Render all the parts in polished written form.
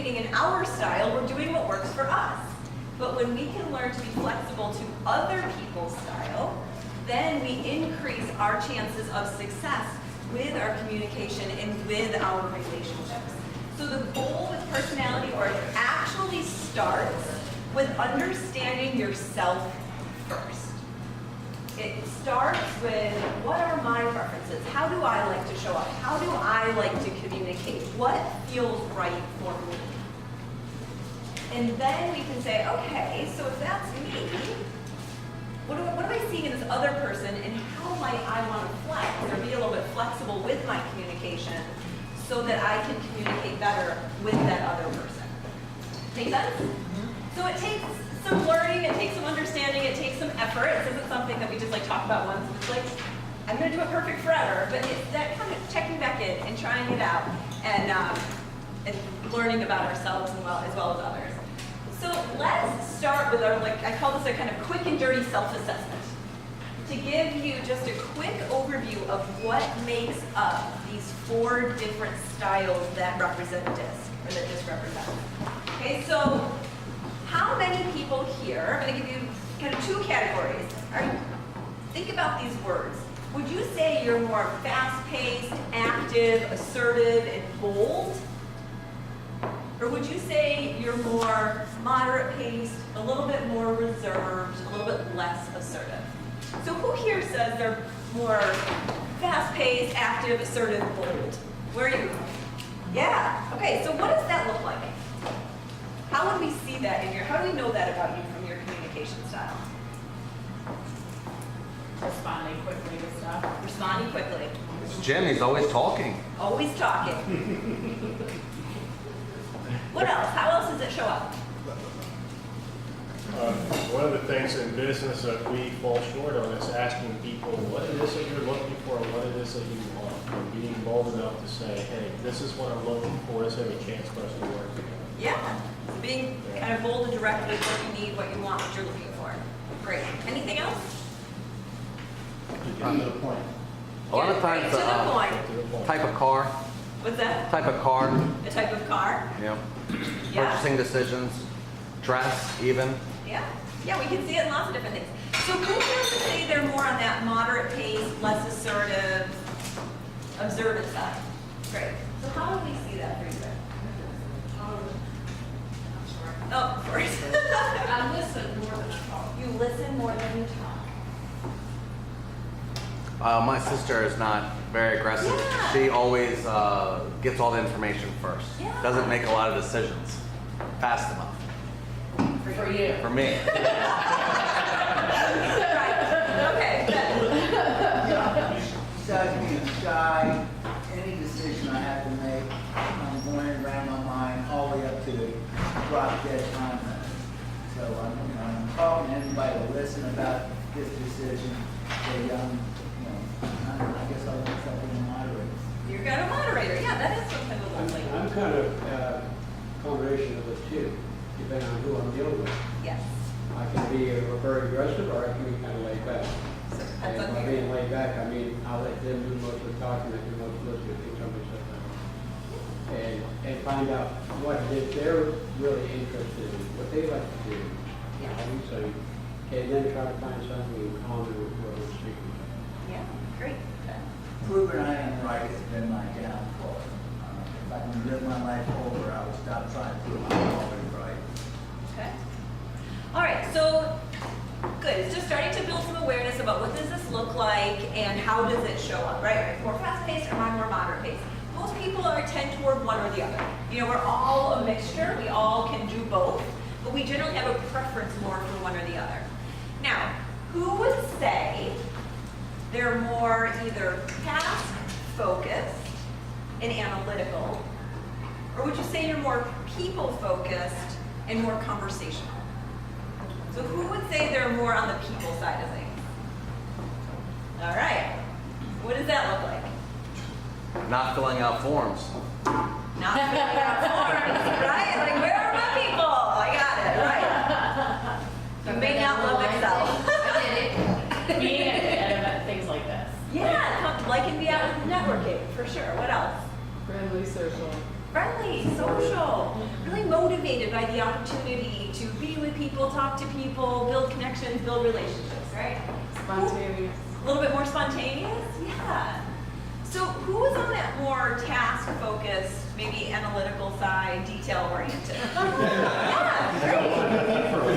communicating in our style, we're doing what works for us. But when we can learn to be flexible to other people's style, then we increase our chances of success with our communication and with our relationships. So the goal with personality work actually starts with understanding yourself first. It starts with, what are my preferences? How do I like to show up? How do I like to communicate? What feels right for me? And then we can say, okay, so if that's me, what am I seeing in this other person, and how might I want to flex or be a little bit flexible with my communication so that I can communicate better with that other person? Make sense? Mm-hmm. So it takes some learning, it takes some understanding, it takes some effort. This isn't something that we just like talk about once. It's like, I'm going to do it perfect forever, but it's that kind of checking back in and trying it out and learning about ourselves as well as others. So let's start with our, like, I call this a kind of quick and dirty self-assessment. To give you just a quick overview of what makes up these 4 different styles that represent DISC, or that DISC represents. Okay, so how many people here, I'm going to give you kind of 2 categories. Think about these words. Would you say you're more fast-paced, active, assertive, and bold? Or would you say you're more moderate-paced, a little bit more reserved, a little bit less assertive? So who here says they're more fast-paced, active, assertive, bold? Where are you? Yeah. Okay, so what does that look like? How would we see that in your, how do we know that about you from your communication style? Responding quickly to stuff. Responding quickly. It's Jim, he's always talking. Always talking. What else? How else does it show up? One of the things in business that we fall short on is asking people what it is that you're looking for and what it is that you want. And being bold enough to say, hey, this is what I'm looking for. Is there a chance for us to work together? Yeah. So being kind of bold and direct with what you need, what you want, what you're looking for. Great. Anything else? To the point. A lot of times, to the point. type of car. What's that? Type of car. The type of car? Yeah. Yeah. Purchasing decisions, dress, even. Yeah. Yeah, we can see it in lots of different things. So who would say they're more on that moderate pace, less assertive, observant side? Great. So how do we see that for you then? Oh, of course. I listen more than I talk. You listen more than you talk. My sister is not very aggressive. Yeah. She always gets all the information first. Yeah. Doesn't make a lot of decisions fast enough. For you. For me. Right. Okay, good. Besides being shy, any decision I have to make, I'm going around my mind all the way up to the drop dead time limit. So I'm talking to anybody to listen about this decision. I guess I'll look something to moderate. You're kind of moderator. Yeah, that is something to look like. I'm kind of combination of the 2, depending on who I'm dealing with. Yes. I can be very aggressive, or I can be kind of laid back. So And depends on by you. being laid back, I mean I'll let them do most of the talking, I do most of the listening, do something like that. And find out what it is they're really interested in, what they like to do. Yeah. So, and then try to find something in common with what we're speaking about. Yeah, great. Proving I am right has been my downfall. If I can live my life over, I will stop trying to prove I'm always right. Okay. All right, so good. It's just starting to build some awareness about what does this look like and how does it show up, right? More fast-paced or more moderate-paced? Most people tend toward one or the other. You know, we're all a mixture. We all can do both, but we generally have a preference more for one or the other. Now, who would say they're more either task-focused and analytical, or would you say you're more people-focused and more conversational? So who would say they're more on the people side of things? All right. What does that look like? Not filling out forms. Not filling out forms, right? Like, where are my people? I got it, right. You may not love Excel. Being at things like this. Yeah, like and be out with networking, for sure. What else? Friendly, social. friendly, social, really motivated by the opportunity to be with people, talk to people, build connections, build relationships, right? Spontaneous. A little bit more spontaneous? Yeah. So who was on that more task-focused, maybe analytical side, detail-oriented? Yeah,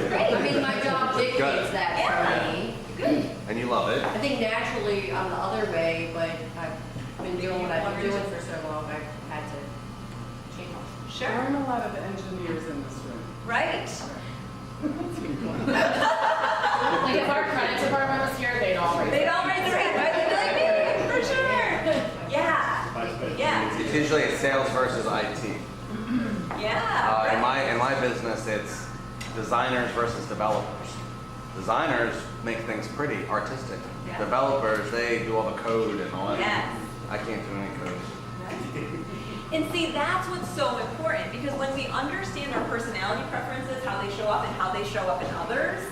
great. I mean, my job dictates that Yeah. for me. Good. And you love it. I think naturally I'm the other way, but I've been doing what I've been doing for so long, I've had to change. Sure. There aren't a lot of engineers in this room. Right. Like if our credit department was here, they'd all raise They their don't raise their hand, right? They'd be like, me, for sure. Yeah. Yeah. It's usually a sales versus IT. Yeah. In my business, it's designers versus developers. Designers make things pretty, artistic. Yeah. Developers, they do all the code and all that. Yes. I can't do any code. And see, that's what's so important, because when we understand our personality preferences, how they show up and how they show up in others,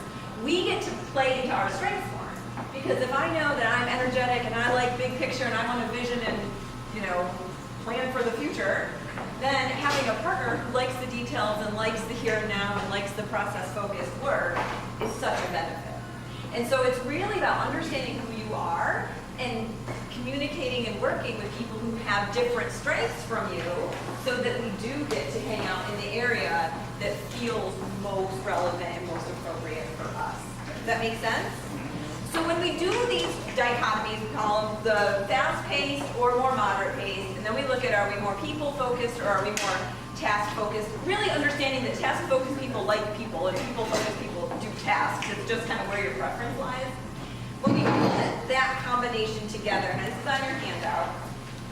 we get to play into our strengths more. Because if I know that I'm energetic and I like big picture and I want a vision and, plan for the future, then having a partner who likes the details and likes the here and now and likes the process-focused work is such a benefit. And so it's really about understanding who you are and communicating and working with people who have different strengths from you so that we do get to hang out in the area that feels most relevant and most appropriate for us. Does that make sense? So when we do these dichotomies, we call them the fast-paced or more moderate-paced, and then we look at, are we more people-focused or are we more task-focused? Really understanding that task-focused people like people and people-focused people do tasks. It's just kind of where your preference lies. When we put that combination together, and this is on your handout,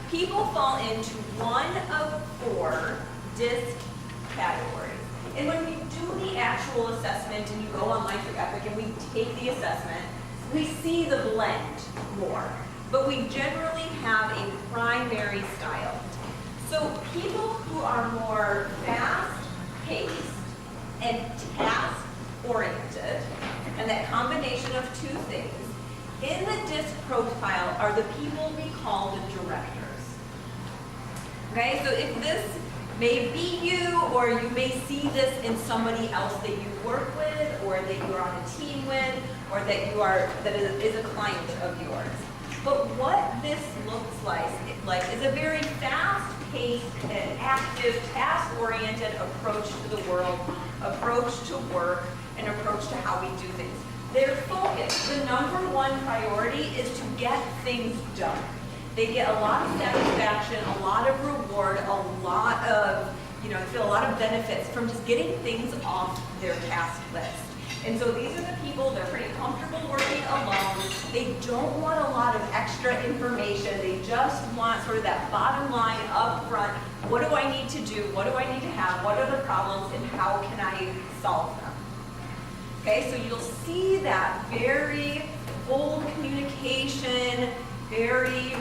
people fall into one of 4 DISC categories. And when we do the actual assessment and you go online through Epic and we take the assessment, we see the blend more. But we generally have a primary style. So people who are more fast-paced and task-oriented, and that combination of 2 things, in the DISC profile are the people we call the directors. Okay, so if this may be you, or you may see this in somebody else that you work with, or that you're on a team with, or that is a client of yours. But what this looks like is a very fast-paced and active, task-oriented approach to the world, approach to work, and approach to how we do things. Their focus, the number 1 priority is to get things done. They get a lot of satisfaction, a lot of reward, a lot of, they feel a lot of benefits from just getting things off their task list. And so these are the people, they're pretty comfortable working alone. They don't want a lot of extra information. They just want sort of that bottom line up front. What do I need to do? What do I need to have? What are the problems and how can I solve them? Okay, so you'll see that very bold communication, very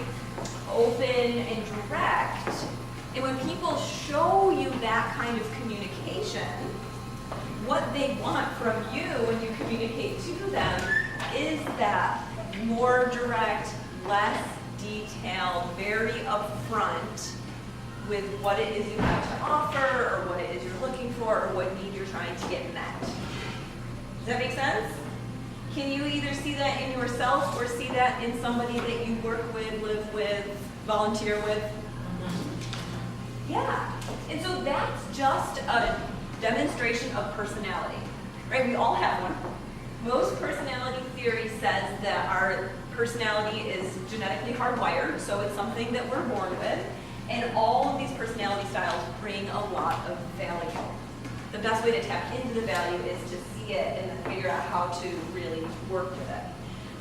open and direct. And when people show you that kind of communication, what they want from you when you communicate to them is that more direct, less detailed, very upfront with what it is you have to offer or what it is you're looking for or what need you're trying to get met. Does that make sense? Can you either see that in yourself or see that in somebody that you work with, live with, volunteer with? Yeah. And so that's just a demonstration of personality, right? We all have one. Most personality theory says that our personality is genetically hardwired, so it's something that we're born with, and all of these personality styles bring a lot of value. The best way to tap into the value is to see it and then figure out how to really work with it.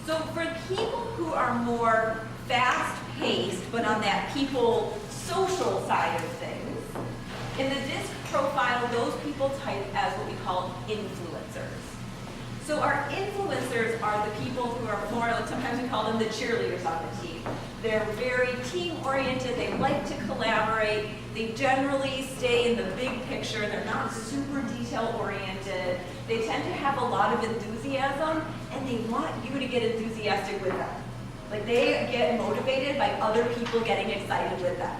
So for people who are more fast-paced, but on that people social side of things, in the DISC profile, those people type as what we call influencers. So our influencers are the people who are more, like sometimes we call them the cheerleaders on the team. They're very team-oriented, they like to collaborate, they generally stay in the big picture, they're not super detail-oriented, they tend to have a lot of enthusiasm, and they want you to get enthusiastic with them. Like they get motivated by other people getting excited with them.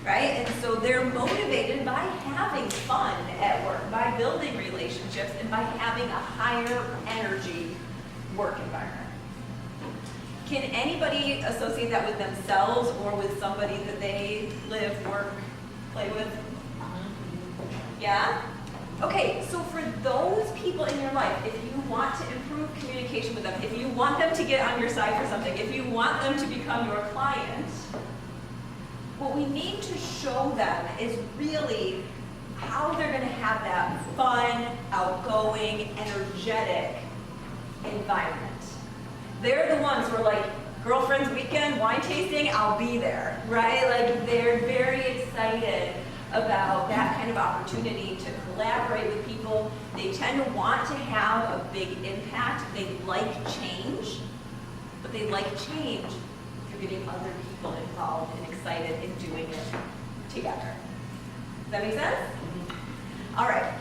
right? And so they're motivated by having fun at work, by building relationships, and by having a higher energy work environment. Can anybody associate that with themselves or with somebody that they live, work, play with? Yeah? Okay, so for those people in your life, if you want to improve communication with them, if you want them to get on your side for something, if you want them to become your client, what we need to show them is really how they're going to have that fun, outgoing, energetic environment. They're the ones who are like, girlfriend's weekend, wine tasting, I'll be there, right? Like they're very excited about that kind of opportunity to collaborate with people. They tend to want to have a big impact. They like change, but they like change if you're getting other people involved and excited in doing it together. Does that make sense? All right.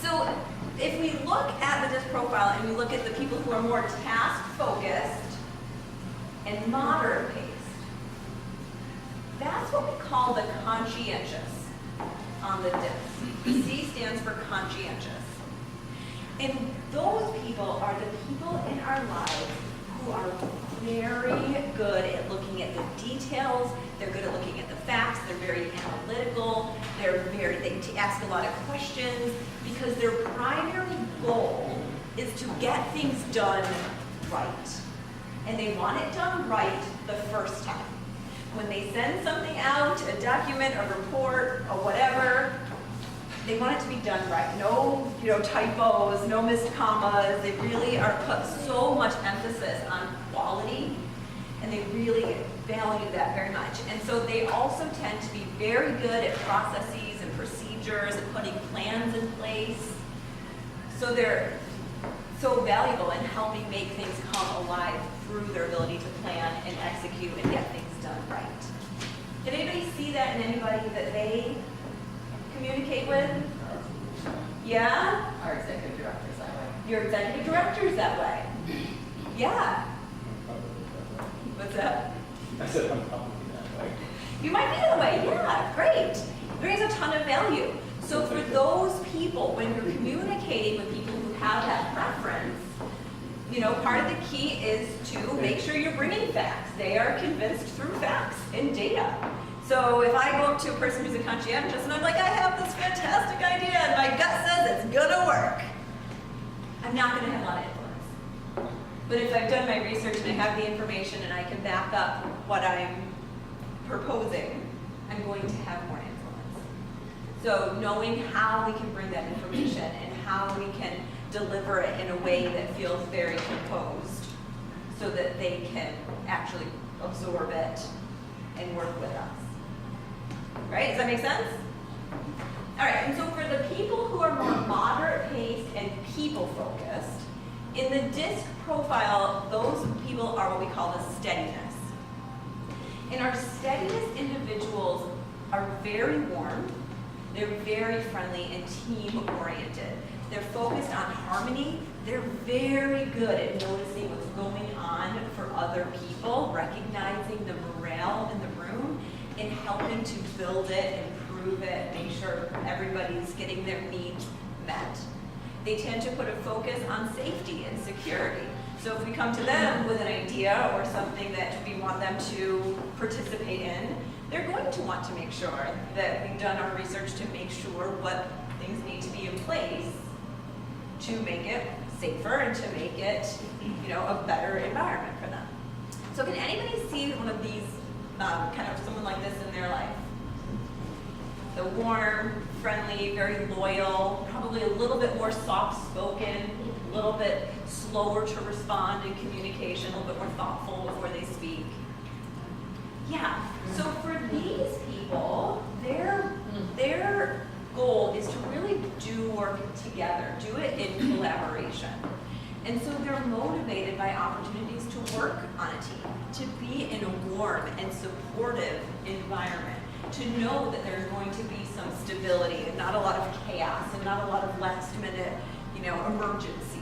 So if we look at the DISC profile and we look at the people who are more task-focused and moderate-paced, that's what we call the conscientious on the DISC. The C stands for conscientious. And those people are the people in our lives who are very good at looking at the details. They're good at looking at the facts. They're very analytical. They ask a lot of questions because their primary goal is to get things done right. And they want it done right the first time. When they send something out, a document, a report, or whatever, they want it to be done right. No, typos, no missed commas. They really are put so much emphasis on quality, and they really value that very much. And so they also tend to be very good at processes and procedures and putting plans in place. So they're so valuable in helping make things come alive through their ability to plan and execute and get things done right. Did anybody see that in anybody that they communicate with? Yeah? Our executive director's that way. Your executive director's that way. Yeah. What's that? I said I'm probably that way. You might be that way. Yeah, great. Brings a ton of value. So for those people, when you're communicating with people who have that preference, part of the key is to make sure you're bringing facts. They are convinced through facts and data. So if I go up to a person who's a conscientious and I'm like, I have this fantastic idea and my gut says it's gonna work, I'm not gonna have a lot of influence. But if I've done my research and I have the information and I can back up what I'm proposing, I'm going to have more influence. So knowing how we can bring that information and how we can deliver it in a way that feels very composed so that they can actually absorb it and work with us. Right? Does that make sense? All right, and so for the people who are more moderate-paced and people-focused, in the DISC profile, those people are what we call the steadiness. And our steadiness individuals are very warm, they're very friendly and team-oriented. They're focused on harmony. They're very good at noticing what's going on for other people, recognizing the morale in the room, and helping to build it, improve it, make sure everybody's getting their needs met. They tend to put a focus on safety and security. So if we come to them with an idea or something that we want them to participate in, they're going to want to make sure that we've done our research to make sure what things need to be in place to make it safer and to make it, a better environment for them. So can anybody see one of these, kind of someone like this in their life? The warm, friendly, very loyal, probably a little bit more soft-spoken, a little bit slower to respond in communication, a little bit more thoughtful before they speak. Yeah, so for these people, their goal is to really do work together, do it in collaboration. And so they're motivated by opportunities to work on a team, to be in a warm and supportive environment, to know that there's going to be some stability and not a lot of chaos and not a lot of last minute, emergencies.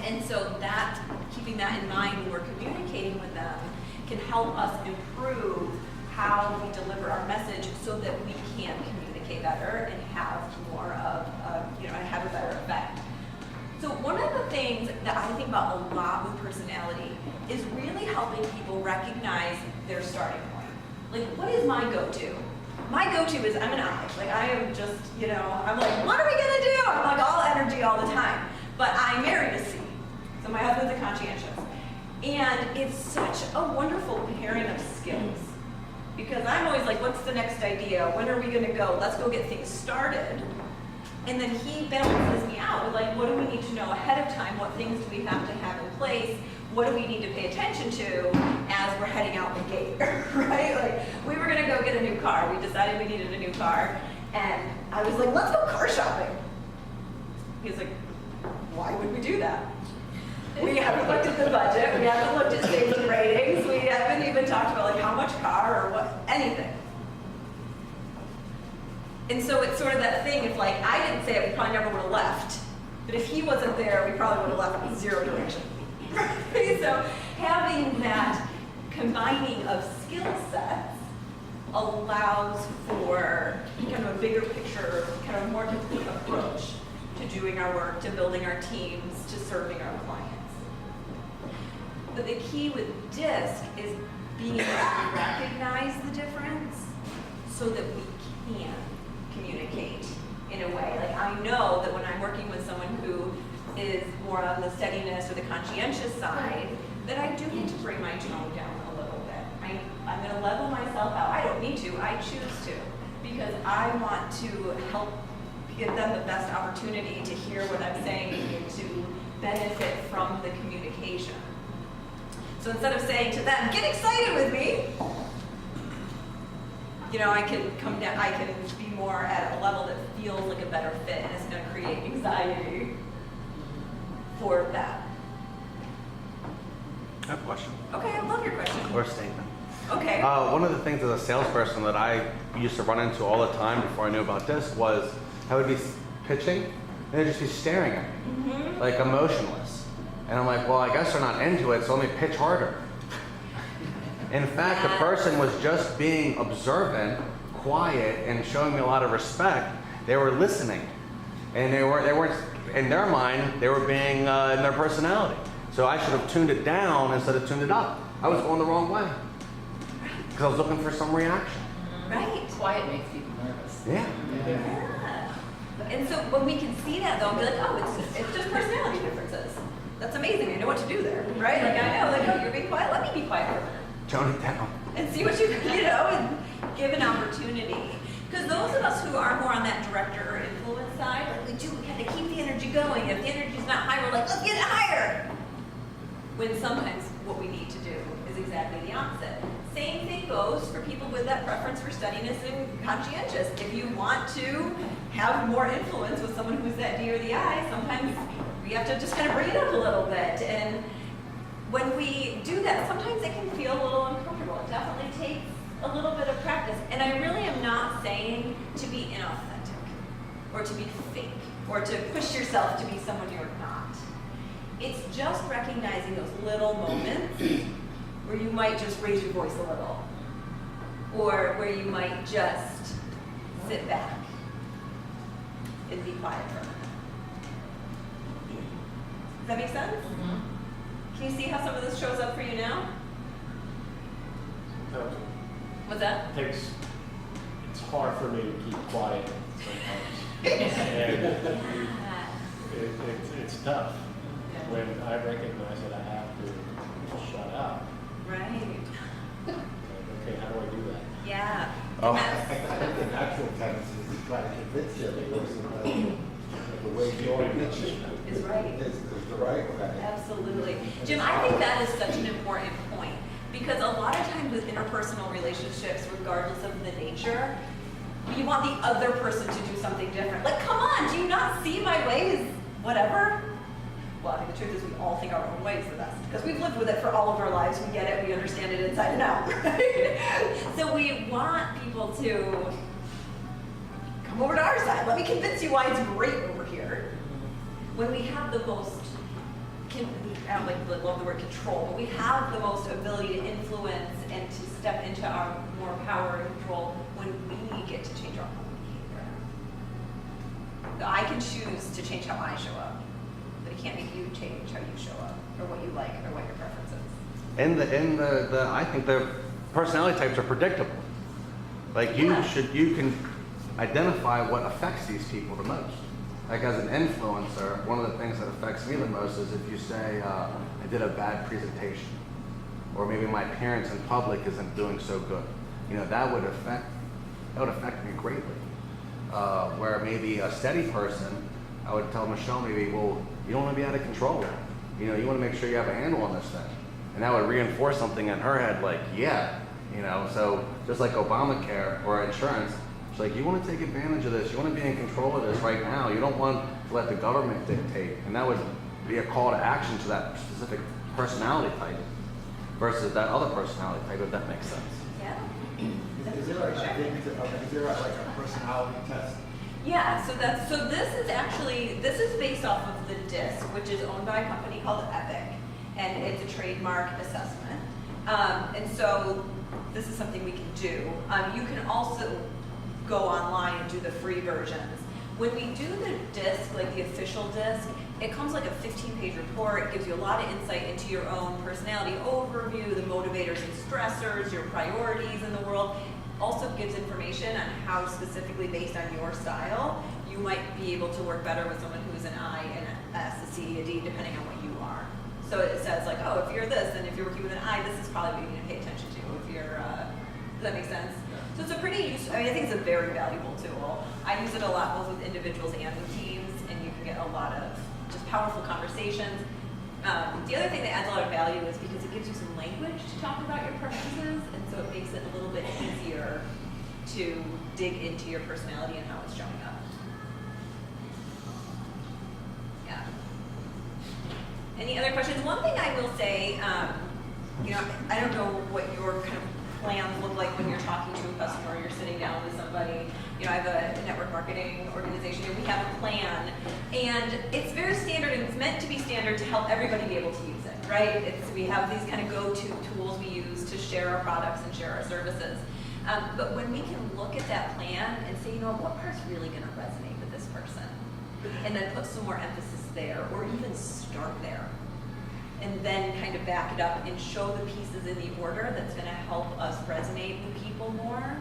And so keeping that in mind when we're communicating with them can help us improve how we deliver our message so that we can communicate better and have more of, have a better effect. So one of the things that I think about a lot with personality is really helping people recognize their starting point. Like, what is my go-to? My go-to is I'm an I. Like, I am just, I'm like, what are we gonna do? I'm like all energy all the time. But I married a C. So my husband's a conscientious. And it's such a wonderful pairing of skills. Because I'm always like, what's the next idea? When are we gonna go? Let's go get things started. And then he balances me out with like, what do we need to know ahead of time? What things do we have to have in place? What do we need to pay attention to as we're heading out the gate, right? Like, we were gonna go get a new car. We decided we needed a new car. And I was like, let's go car shopping. He's like, why would we do that? We haven't looked at the budget. We haven't looked at safety ratings. We haven't even talked about like how much car or what, anything. And so it's sort of that thing, if like I didn't say it, we probably never would have left. But if he wasn't there, we probably would have left with zero direction. So having that combining of skill sets allows for kind of a bigger picture, kind of a more complete approach to doing our work, to building our teams, to serving our clients. But the key with DISC is being able to recognize the difference so that we can communicate in a way. Like, I know that when I'm working with someone who is more on the steadiness or the conscientious side, that I do need to bring my tone down a little bit. I'm going to level myself out. I don't need to, I choose to, because I want to help give them the best opportunity to hear what I'm saying and to benefit from the communication. So instead of saying to them, get excited with me, I can come down, I can be more at a level that feels like a better fit and it's going to create anxiety for them. I have a question. Okay, I love your question. Or a statement. Okay. One of the things as a salesperson that I used to run into all the time before I knew about DISC was I would be pitching and they'd just be staring at me, like emotionless. And I'm like, well, I guess they're not into it, so let me pitch harder. In fact, the person was just being observant, quiet, and showing me a lot of respect. They were listening. And they weren't, in their mind, they were being in their personality. So I should have tuned it down instead of tuned it up. I was going the wrong way. Because I was looking for some reaction. Right. Quiet makes people nervous. Yeah. Yeah. And so when we can see that though, and be like, oh, it's just personality differences. That's amazing. I know what to do there, right? Like I know, like, oh, you're being quiet. Let me be quiet for a minute. Tone it down. And see what and give an opportunity. Because those of us who are more on that director or influence side, like we kind of keep the energy going. If the energy's not high, we're like, let's get it higher. When sometimes what we need to do is exactly the opposite. Same thing goes for people with that preference for steadiness and conscientious. If you want to have more influence with someone who's that D or the I, sometimes we have to just kind of bring it up a little bit. And when we do that, sometimes it can feel a little uncomfortable. It definitely takes a little bit of practice. And I really am not saying to be inauthentic or to be fake or to push yourself to be someone you're not. It's just recognizing those little moments where you might just raise your voice a little or where you might just sit back and be quiet for a minute. Does that make sense? Mm-hmm. Can you see how some of this shows up for you now? Sometimes What's that? it's hard for me to keep quiet sometimes. And it's tough when I recognize that I have to shut up. Right. Like, okay, how do I do that? Yeah. Oh. And that's- I think the natural tendency is to try to convince the other person that the way you're pitching Is right. is the right way. Absolutely. Jim, I think that is such an important point because a lot of times with interpersonal relationships, regardless of the nature, you want the other person to do something different. Like, come on, do you not see my way is whatever? Well, I think the truth is we all think our own way is the best because we've lived with it for all of our lives. We get it. We understand it inside and out, right? So we want people to come over to our side. Let me convince you why it's great over here. When we have the most, I don't like love the word control, but we have the most ability to influence and to step into our more power and control when we get to change our own behavior. I can choose to change how I show up, but it can't make you change how you show up, or what you like, or what your preference is. I think the personality types are predictable. Like you can identify what affects these people the most. Like as an influencer, one of the things that affects me the most is if you say, I did a bad presentation, or maybe my appearance in public isn't doing so good. You know, that would affect me greatly. Where maybe a steady person, I would tell Michelle maybe, well, you don't want to be out of control. You know, you want to make sure you have a handle on this thing. And that would reinforce something in her head like, yeah, you know, so just like Obamacare or insurance, it's like, you want to take advantage of this. You want to be in control of this right now. You don't want to let the government dictate. And that would be a call to action to that specific personality type versus that other personality type, if that makes sense. Yeah. Is there like a personality test? Yeah, so this is based off of the DISC, which is owned by a company called Epic, and it's a trademark assessment. And so this is something we can do. You can also go online and do the free versions. When we do the DISC, like the official DISC, it comes like a 15-page report. It gives you a lot of insight into your own personality overview, the motivators and stressors, your priorities in the world. Also gives information on how specifically based on your style, you might be able to work better with someone who's an I, an S, a C, a D, depending on what you are. So it says like, oh, if you're this, and if you're working with an I, this is probably what you need to pay attention to. If you're, does that make sense? So it's a pretty useful, I think it's a very valuable tool. I use it a lot both with individuals and with teams, and you can get a lot of just powerful conversations. The other thing that adds a lot of value is because it gives you some language to talk about your preferences, and so it makes it a little bit easier to dig into your personality and how it's showing up. Yeah. Any other questions? One thing I will say, you know, I don't know what your kind of plans look like when you're talking to a customer, or you're sitting down with somebody. You know, I have a network marketing organization, and we have a plan, and it's very standard, and it's meant to be standard to help everybody be able to use it, right? We have these kind of go-to tools we use to share our products and share our services. But when we can look at that plan and say, you know, what part's really going to resonate with this person, and then put some more emphasis there, or even start there, and then kind of back it up and show the pieces in the order that's going to help us resonate with people more,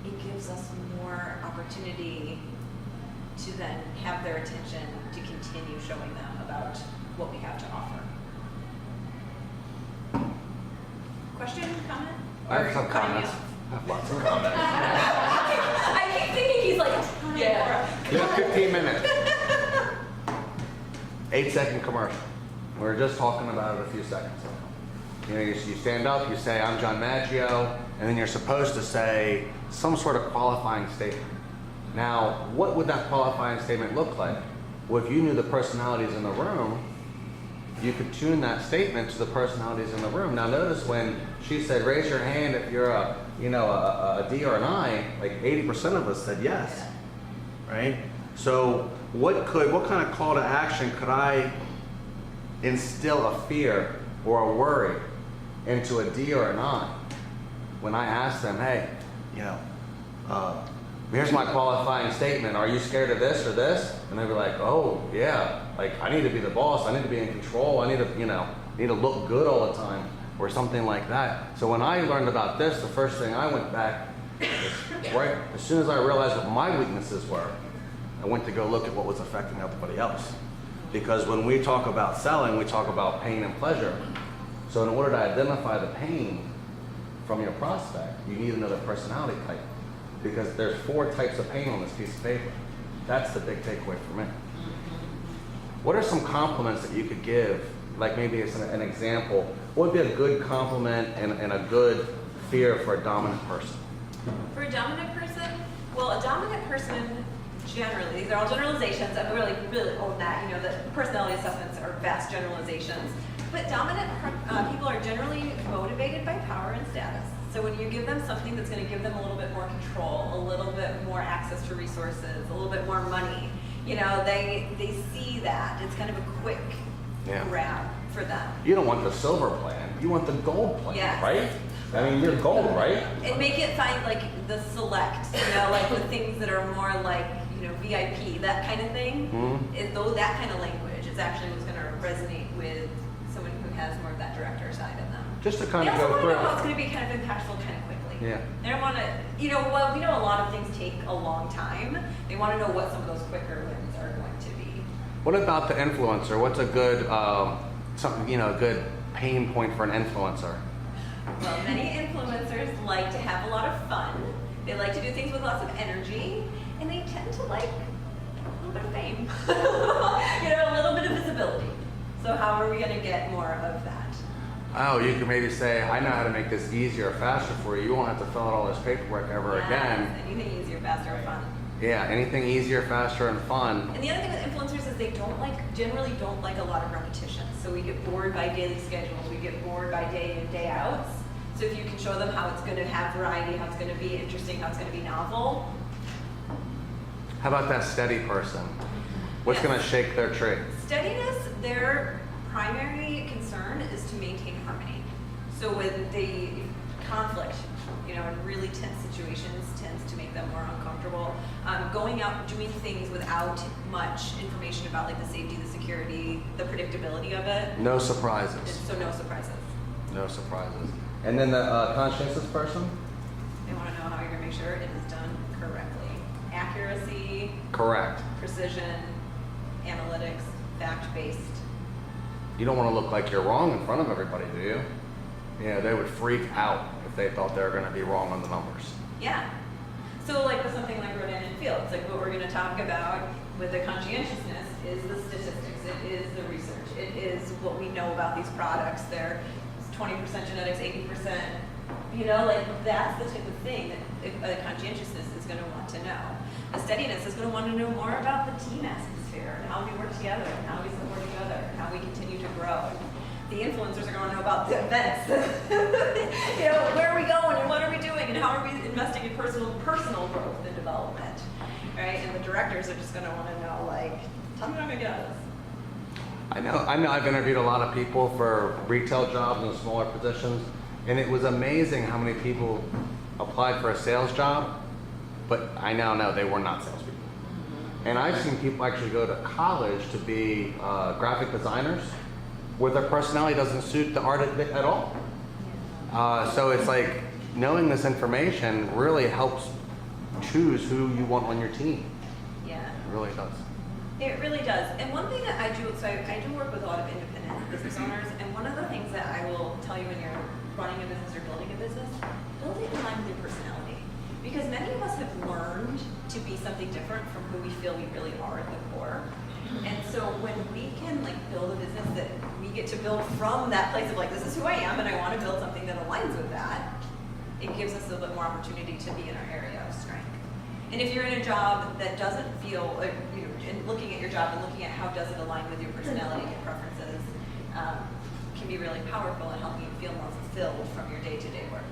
it gives us more opportunity to then have their attention to continue showing them about what we have to offer. Question, comment? I have some comments. I have lots of comments. I keep thinking he's like, yeah. You have 15 minutes. 8-second commercial. We were just talking about it a few seconds ago. You know, you stand up, you say, I'm John Maggio, and then you're supposed to say some sort of qualifying statement. Now, what would that qualifying statement look like? Well, if you knew the personalities in the room, you could tune that statement to the personalities in the room. Now, notice when she said, raise your hand if you're a D or an I, like 80% of us said yes, right? So what kind of call to action could I instill a fear or a worry into a D or an I when I ask them, hey, you know, here's my qualifying statement. Are you scared of this or this? And they'd be like, oh yeah, like I need to be the boss. I need to be in control. I need to look good all the time, or something like that. So when I learned about this, the first thing I went back, right as soon as I realized what my weaknesses were, I went to go look at what was affecting everybody else. Because when we talk about selling, we talk about pain and pleasure. So in order to identify the pain from your prospect, you need another personality type. Because there's 4 types of pain on this piece of paper. That's the big takeaway for me. What are some compliments that you could give? Like maybe as an example, what would be a good compliment and a good fear for a dominant person? For a dominant person, well, a dominant person generally, these are all generalizations. I really own that. You know, the personality assessments are vast generalizations. But dominant people are generally motivated by power and status. So when you give them something that's going to give them a little bit more control, a little bit more access to resources, a little bit more money, you know, they see that. It's kind of a quick grab for them. You don't want the silver plan, you want the gold plan, Yes. right? I mean, you're gold, right? And make it find like the select, like the things that are more like, VIP, that kind of thing. Though that kind of language is actually what's going to resonate with someone who has more of that director side in them. Just to kind They of also go want to through. know how it's going to be kind of impactful kind of quickly. Yeah. They don't want to, well, we know a lot of things take a long time. They want to know what some of those quicker wins are going to be. What about the influencer? What's a good, a good pain point for an influencer? Well, many influencers like to have a lot of fun. They like to do things with lots of energy, and they tend to like a little bit of fame, a little bit of visibility. So how are we going to get more of that? Oh, you could maybe say, I know how to make this easier, faster for you. You won't have to fill out all this paperwork ever Yes, again. anything easier, faster, or fun. Yeah, anything easier, faster, and fun. And the other thing with influencers is they generally don't like a lot of repetition. So we get bored by daily schedules. We get bored by day in, day outs. So if you can show them how it's going to have variety, how it's going to be interesting, how it's going to be novel. How about that steady person? What's Yes. going to shake their tree? Steadiness, their primary concern is to maintain harmony. So with the conflict, in really tense situations tends to make them more uncomfortable. Going out doing things without much information about like the safety, the security, the predictability of it. No surprises. So no surprises. No surprises. And then the conscientious person? They want to know how you're going to make sure it is done correctly. Accuracy, Correct. precision, analytics, fact-based. You don't want to look like you're wrong in front of everybody, do you? They would freak out if they thought they were going to be wrong on the numbers. Yeah. So like with something like Rodan and Fields, like what we're going to talk about with the conscientiousness is the statistics, it is the research, it is what we know about these products. They're 20% genetics, 80%, that's the type of thing that a conscientiousness is going to want to know. A steadiness is going to want to know more about the team atmosphere and how we work together and how we support each other and how we continue to grow. The influencers are going to know about the events. Where are we going and what are we doing and how are we investing in personal growth and development, right? And the directors are just going to want to know, tell me what I'm going to get out of this. I know I've interviewed a lot of people for retail jobs and smaller positions, and it was amazing how many people applied for a sales job, but I now know they were not salespeople. And I've seen people actually go to college to be graphic designers where their personality doesn't suit the art at all. So it's like knowing this information really helps choose who you want on your team. Yeah. It really does. It really does. And one thing that I do, so I do work with a lot of independent business owners, and one of the things that I will tell you when you're running a business or building a business, build it in line with your personality. Because many of us have learned to be something different from who we feel we really are at the core. And so when we can build a business that we get to build from that place of this is who I am and I want to build something that aligns with that, it gives us a little bit more opportunity to be in our area of strength. And if you're in a job that doesn't feel, and looking at your job and looking at how does it align with your personality and your preferences, can be really powerful in helping you feel more fulfilled from your day-to-day work.